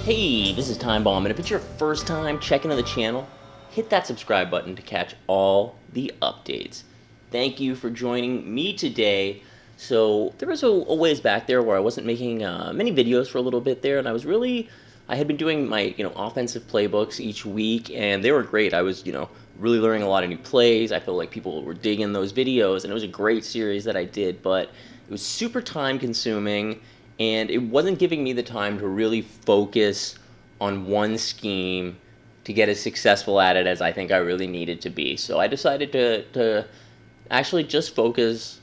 Hey, this is Timebomb, and if it's your first time checking out the channel, hit that subscribe button to catch all the updates. Thank you for joining me today. So there was a ways back there where I wasn't making many videos for a little bit there, and I had been doing my offensive playbooks each week, and they were great. I was really learning a lot of new plays. I felt like people were digging those videos, and it was a great series that I did, but it was super time consuming, and it wasn't giving me the time to really focus on one scheme to get as successful at it as I think I really needed to be. So I decided to actually just focus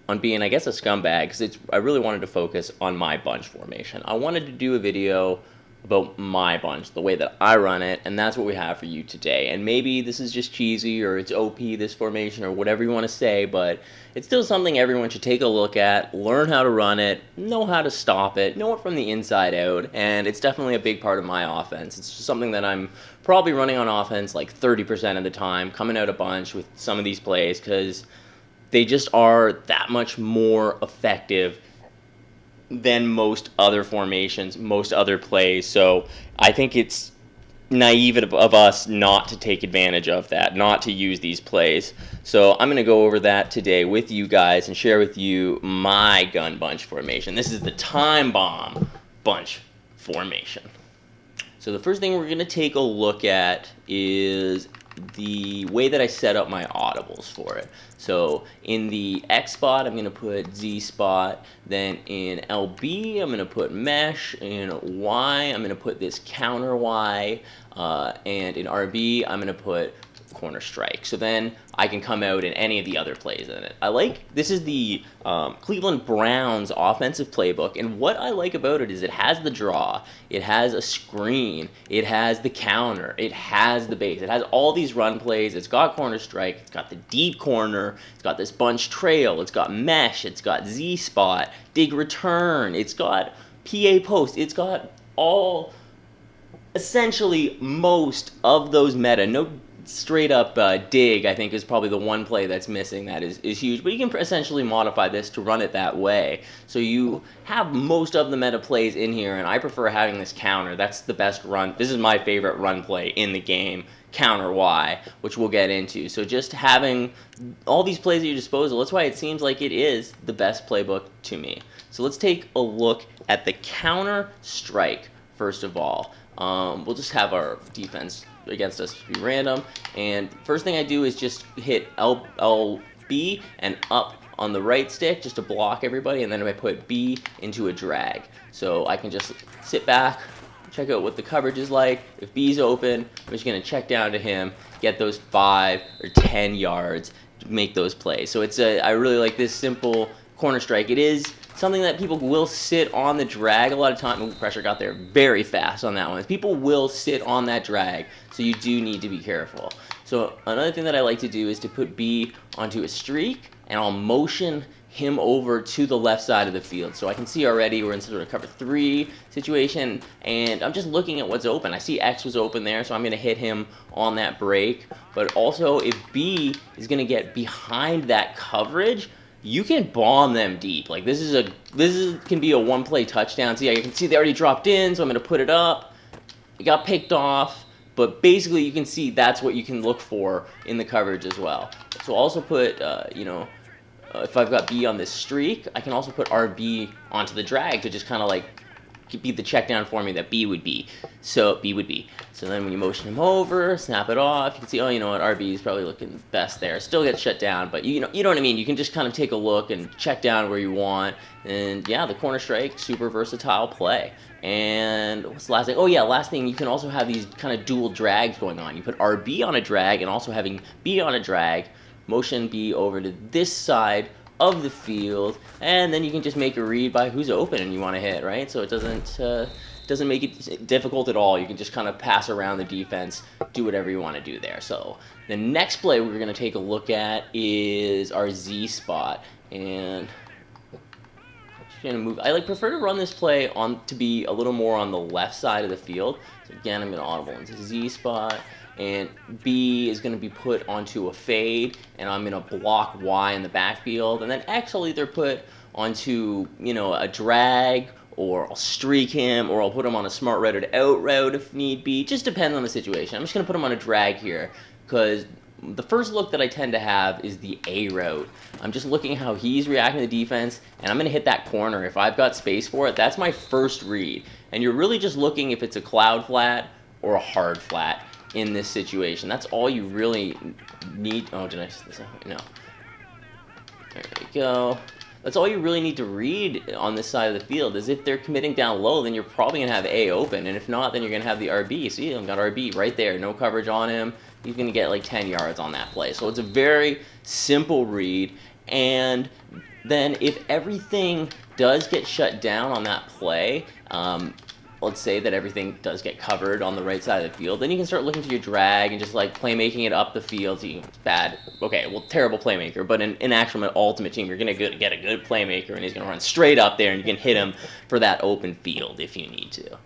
on being, I guess, a scumbag, because I really wanted to focus on my bunch formation. I wanted to do a video about my bunch, the way that I run it, and that's what we have for you today. And maybe this is just cheesy, or it's OP, this formation, or whatever you want to say, but it's still something everyone should take a look at, learn how to run it, know how to stop it, know it from the inside out, and it's definitely a big part of my offense. It's something that I'm probably running on offense like 30% of the time, coming out a bunch with some of these plays, because they just are that much more effective than most other formations, most other plays. So I think it's naive of us not to take advantage of that, not to use these plays. So I'm going to go over that today with you guys and share with you my gun bunch formation. This is the Time Bomb bunch formation. So the first thing we're going to take a look at is the way that I set up my audibles for it. So in the X spot, I'm going to put Z spot. Then in LB, I'm going to put mesh. In Y, I'm going to put this counter Y. And in RB, I'm going to put corner strike. So then I can come out in any of the other plays in it. This is the Cleveland Browns offensive playbook, and what I like about it is it has the draw, it has a screen, it has the counter, it has the base, it has all these run plays, it's got corner strike, it's got the deep corner, it's got this bunch trail, it's got mesh, it's got Z spot, dig return, it's got PA post, it's got essentially most of those meta. No straight up dig, I think, is probably the one play that's missing that is huge, but you can essentially modify this to run it that way. So you have most of the meta plays in here, and I prefer having this counter. That's the best run. This is my favorite run play in the game, counter Y, which we'll get into. So just having all these plays at your disposal, that's why it seems like it is the best playbook to me. So let's take a look at the counter strike first of all. We'll just have our defense against us be random, and first thing I do is just hit LB and up on the right stick just to block everybody, and then I put B into a drag. So I can just sit back, check out what the coverage is like. If B's open, I'm just going to check down to him, get those 5 or 10 yards to make those plays. So I really like this simple corner strike. It is something that people will sit on the drag a lot of time. Ooh, pressure got there very fast on that one. People will sit on that drag, so you do need to be careful. So another thing that I like to do is to put B onto a streak, and I'll motion him over to the left side of the field. So I can see already we're in sort of cover 3 situation, and I'm just looking at what's open. I see X was open there, so I'm going to hit him on that break. But also, if B is going to get behind that coverage, you can bomb them deep. Like this can be a one-play touchdown. See, I can see they already dropped in, so I'm going to put it up. It got picked off, but basically you can see that's what you can look for in the coverage as well. So also put, if I've got B on this streak, I can also put RB onto the drag to just kind of like be the check down for me that B would be. So then when you motion him over, snap it off, you can see, oh, you know what, RB is probably looking best there. Still gets shut down, but you know what I mean. You can just kind of take a look and check down where you want. And yeah, the corner strike, super versatile play. And what's the last thing? Oh yeah, last thing, you can also have these kind of dual drags going on. You put RB on a drag and also having B on a drag, motion B over to this side of the field, and then you can just make a read by who's open and you want to hit, right? So it doesn't make it difficult at all. You can just kind of pass around the defense, do whatever you want to do there. So the next play we're going to take a look at is our Z spot, and going to move. I prefer to run this play to be a little more on the left side of the field. So again, I'm going to audible into Z spot, and B is going to be put onto a fade, and I'm going to block Y in the backfield, and then X will either put onto a drag or I'll streak him, or I'll put him on a smart routed out route if need be. Just depends on the situation. I'm just going to put him on a drag here, because the first look that I tend to have is the A route. I'm just looking how he's reacting to the defense, and I'm going to hit that corner. If I've got space for it, that's my first read. And you're really just looking if it's a cloud flat or a hard flat in this situation. That's all you really need. Oh, did I say this? No. There we go. That's all you really need to read on this side of the field, is if they're committing down low, then you're probably going to have A open, and if not, then you're going to have the RB. See, I've got RB right there, no coverage on him. He's going to get like 10 yards on that play. So it's a very simple read, and then if everything does get shut down on that play, let's say that everything does get covered on the right side of the field, then you can start looking to your drag and just like playmaking it up the field. So it's bad. Okay, well, terrible playmaker, but in actual ultimate team, you're going to get a good playmaker, and he's going to run straight up there, and you can hit him for that open field if you need to.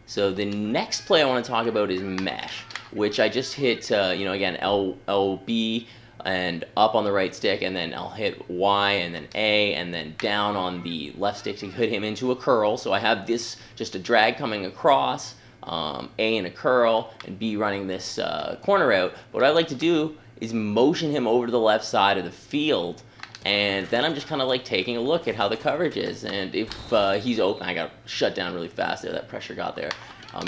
So the next play I want to talk about is mesh, which I just hit, again, LB and up on the right stick, and then I'll hit Y and then A, and then down on the left stick to hit him into a curl. So I have this, just a drag coming across, A in a curl, and B running this corner out. What I like to do is motion him over to the left side of the field, and then I'm just kind of like taking a look at how the coverage is. And if he's open, I got shut down really fast there, that pressure got there.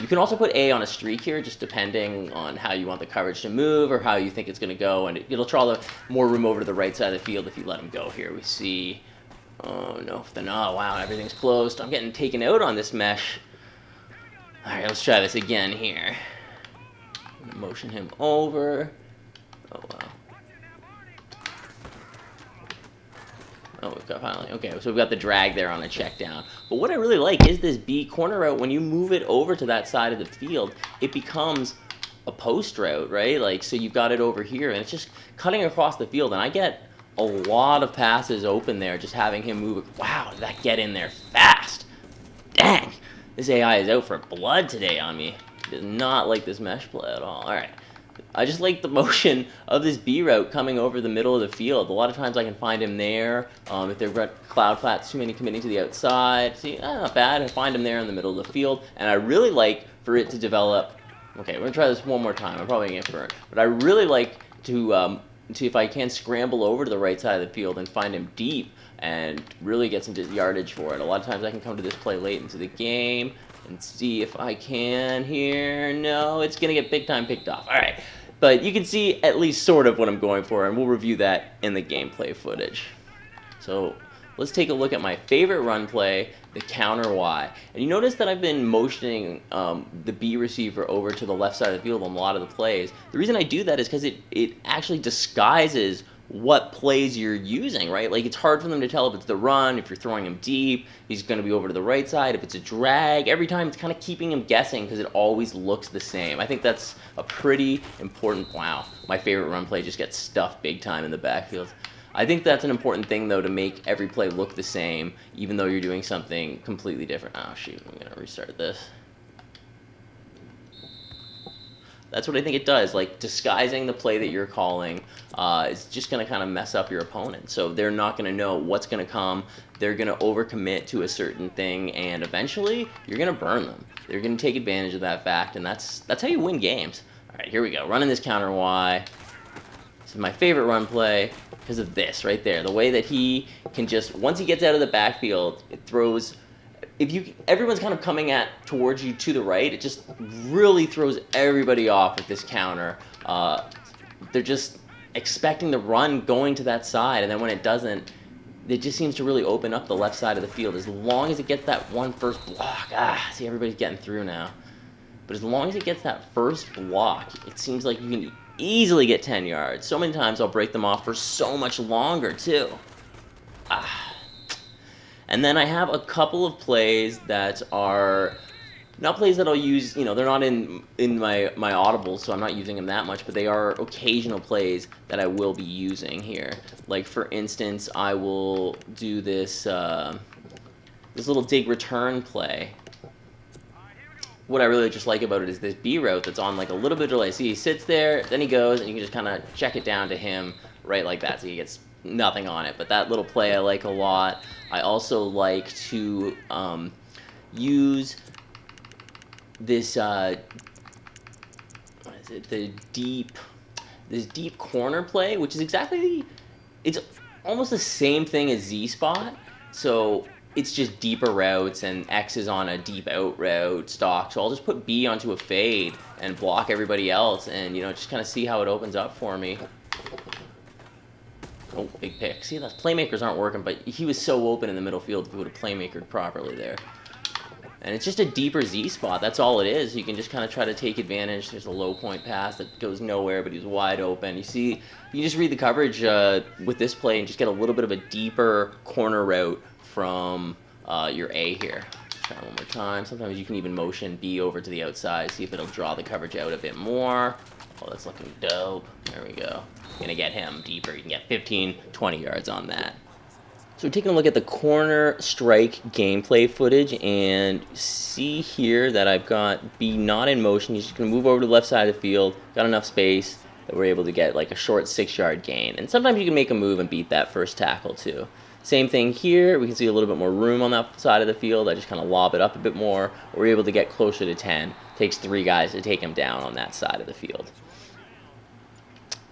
You can also put A on a streak here, just depending on how you want the coverage to move or how you think it's going to go, and it'll draw more room over to the right side of the field if you let him go here. We see, oh no, oh wow, everything's closed. I'm getting taken out on this mesh. All right, let's try this again here. I'm gonna motion him over. Oh wow. Oh, we've got finally. Okay, so we've got the drag there on a check down. But what I really like is this B corner route. When you move it over to that side of the field, it becomes a post route, right? Like, so you've got it over here, and it's just cutting across the field. And I get a lot of passes open there, just having him move it. Wow, did that get in there fast? Dang, this AI is out for blood today on me. Does not like this mesh play at all. All right. I just like the motion of this B route coming over the middle of the field. A lot of times I can find him there. If they've got cloud flats, too many committing to the outside. See, not bad. I find him there in the middle of the field. And I really like for it to develop. Okay, we're going to try this one more time. I'm probably going to get burned. But I really like to if I can, scramble over to the right side of the field and find him deep and really get some yardage for it. A lot of times I can come to this play late into the game and see if I can here. No, it's going to get big time picked off. All right. But you can see at least sort of what I'm going for, and we'll review that in the gameplay footage. So let's take a look at my favorite run play, the counter Y. And you notice that I've been motioning the B receiver over to the left side of the field on a lot of the plays. The reason I do that is because it actually disguises what plays you're using, right? Like, it's hard for them to tell if it's the run, if you're throwing him deep, he's going to be over to the right side, if it's a drag. Every time it's kind of keeping him guessing because it always looks the same. I think that's a pretty important, wow, my favorite run play just gets stuffed big time in the backfield. I think that's an important thing, though, to make every play look the same, even though you're doing something completely different. Oh, shoot, I'm going to restart this. That's what I think it does. Like, disguising the play that you're calling is just going to kind of mess up your opponent. So they're not going to know what's going to come. They're going to overcommit to a certain thing, and eventually you're going to burn them. They're going to take advantage of that fact, and that's how you win games. All right, here we go. Running this counter Y. This is my favorite run play because of this right there. The way that he can just, once he gets out of the backfield, it throws. Everyone's kind of coming towards you to the right, it just really throws everybody off with this counter. They're just expecting the run going to that side, and then when it doesn't, it just seems to really open up the left side of the field. As long as it gets that one first block, see, everybody's getting through now. But as long as it gets that first block, it seems like you can easily get 10 yards. So many times I'll break them off for so much longer, too. And then I have a couple of plays that are not plays that I'll use, they're not in my audibles, so I'm not using them that much, but they are occasional plays that I will be using here. Like, for instance, I will do this this little dig return play. What I really just like about it is this B route that's on like a little bit of delay. See, he sits there, then he goes, and you can just kind of check it down to him right like that, so he gets nothing on it. But that little play I like a lot. I also like to use this what is it? This deep corner play, which is it's almost the same thing as Z spot. So it's just deeper routes, and X is on a deep out route stock. So I'll just put B onto a fade and block everybody else, and just kind of see how it opens up for me. Oh, big pick. See, those playmakers aren't working, but he was so open in the middle field if he would have playmakered properly there. And it's just a deeper Z spot. That's all it is. You can just kind of try to take advantage. There's a low point pass that goes nowhere, but he's wide open. You see, you just read the coverage with this play and just get a little bit of a deeper corner route from your A here. Try one more time. Sometimes you can even motion B over to the outside, see if it'll draw the coverage out a bit more. Oh, that's looking dope. There we go. Gonna get him deeper. You can get 15, 20 yards on that. So we're taking a look at the corner strike gameplay footage, and see here that I've got B not in motion. He's just going to move over to the left side of the field. Got enough space that we're able to get like a short 6-yard gain. And sometimes you can make a move and beat that first tackle too. Same thing here. We can see a little bit more room on that side of the field. I just kind of lob it up a bit more. We're able to get closer to 10. Takes 3 guys to take him down on that side of the field.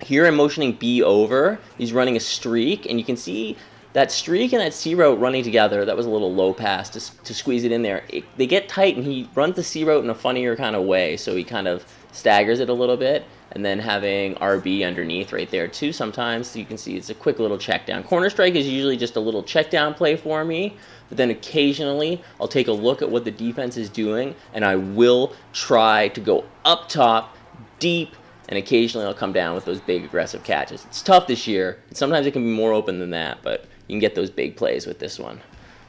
Here I'm motioning B over. He's running a streak, and you can see that streak and that C route running together. That was a little low pass to squeeze it in there. They get tight, and he runs the C route in a funnier kind of way, so he kind of staggers it a little bit, and then having RB underneath right there too sometimes. So you can see it's a quick little check down. Corner strike is usually just a little check down play for me, but then occasionally I'll take a look at what the defense is doing, and I will try to go up top, deep, and occasionally I'll come down with those big aggressive catches. It's tough this year, and sometimes it can be more open than that, but you can get those big plays with this one.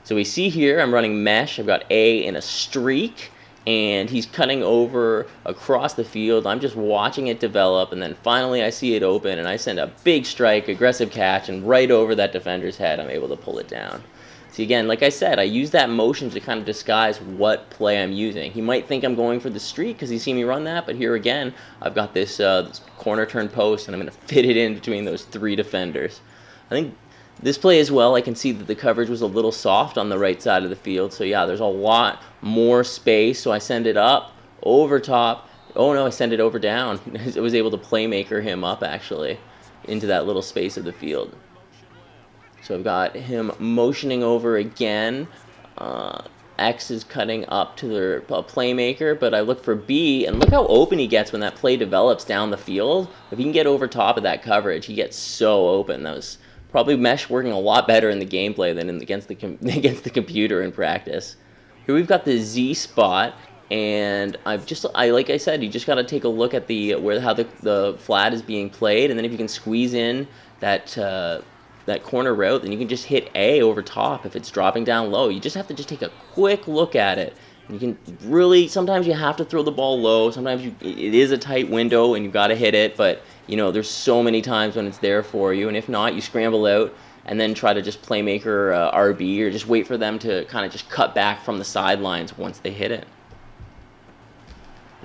So we see here I'm running mesh. I've got A in a streak, and he's cutting over across the field. I'm just watching it develop, and then finally I see it open, and I send a big strike, aggressive catch, and right over that defender's head, I'm able to pull it down. See, again, like I said, I use that motion to kind of disguise what play I'm using. He might think I'm going for the streak because he's seen me run that, but here again, I've got this corner turn post, and I'm going to fit it in between those 3 defenders. I think this play as well, I can see that the coverage was a little soft on the right side of the field, so yeah, there's a lot more space, so I send it up, over top. Oh no, I send it over down. I was able to playmaker him up, actually, into that little space of the field. So I've got him motioning over again. X is cutting up to the playmaker, but I look for B, and look how open he gets when that play develops down the field. If he can get over top of that coverage, he gets so open. That was probably mesh working a lot better in the gameplay than against the computer in practice. Here we've got the Z spot, and like I said, you just got to take a look at how the flat is being played, and then if you can squeeze in that corner route, then you can just hit A over top if it's dropping down low. You just have to take a quick look at it. You can really, sometimes you have to throw the ball low. Sometimes it is a tight window and you've got to hit it, but there's so many times when it's there for you. And if not, you scramble out and then try to just playmaker RB, or just wait for them to kind of just cut back from the sidelines once they hit it.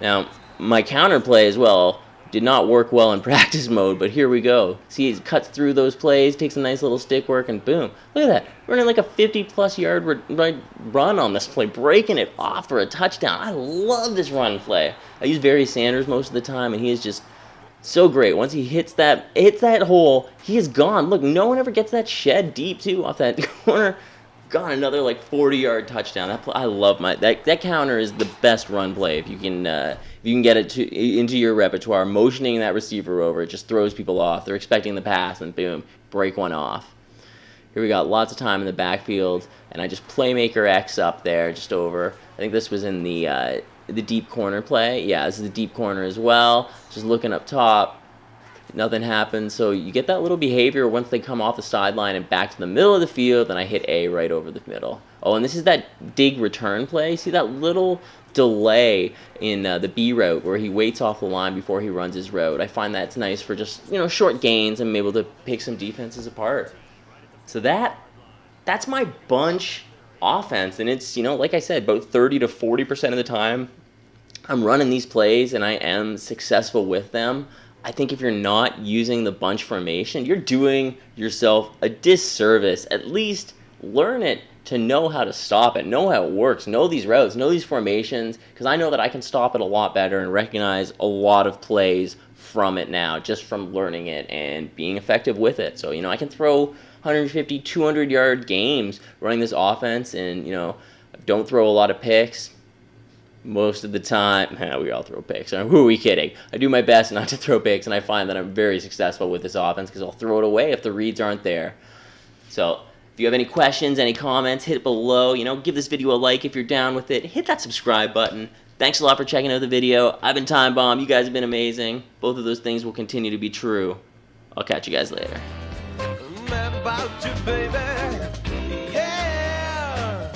Now, my counterplay as well did not work well in practice mode, but here we go. See, he cuts through those plays, takes a nice little stick work, and boom. Look at that. Running like a 50-plus yard run on this play, breaking it off for a touchdown. I love this run play. I use Barry Sanders most of the time, and he is just so great. Once he hits that hole, he is gone. Look, no one ever gets that shed deep, too, off that corner. Gone, another like 40-yard touchdown. I love that counter is the best run play. If you can get it into your repertoire, motioning that receiver over, it just throws people off. They're expecting the pass, and boom, break one off. Here we got lots of time in the backfield, and I just playmaker X up there, just over. I think this was in the deep corner play. Yeah, this is the deep corner as well. Just looking up top. Nothing happens, so you get that little behavior once they come off the sideline and back to the middle of the field, and I hit A right over the middle. Oh, and this is that dig return play. See that little delay in the B route where he waits off the line before he runs his route. I find that's nice for just short gains, and I'm able to pick some defenses apart. So that's my bunch offense, and it's like I said, about 30 to 40% of the time I'm running these plays, and I am successful with them. I think if you're not using the bunch formation, you're doing yourself a disservice. At least learn it to know how to stop it, know how it works, know these routes, know these formations, because I know that I can stop it a lot better and recognize a lot of plays from it now, just from learning it and being effective with it. So, I can throw 150, 200-yard games running this offense, and, don't throw a lot of picks most of the time. We all throw picks. Who are we kidding? I do my best not to throw picks, and I find that I'm very successful with this offense because I'll throw it away if the reads aren't there. So if you have any questions, any comments, hit it below. Give this video a like if you're down with it. Hit that subscribe button. Thanks a lot for checking out the video. I've been Timebomb. You guys have been amazing. Both of those things will continue to be true. I'll catch you guys later. I'm about to, baby. Yeah.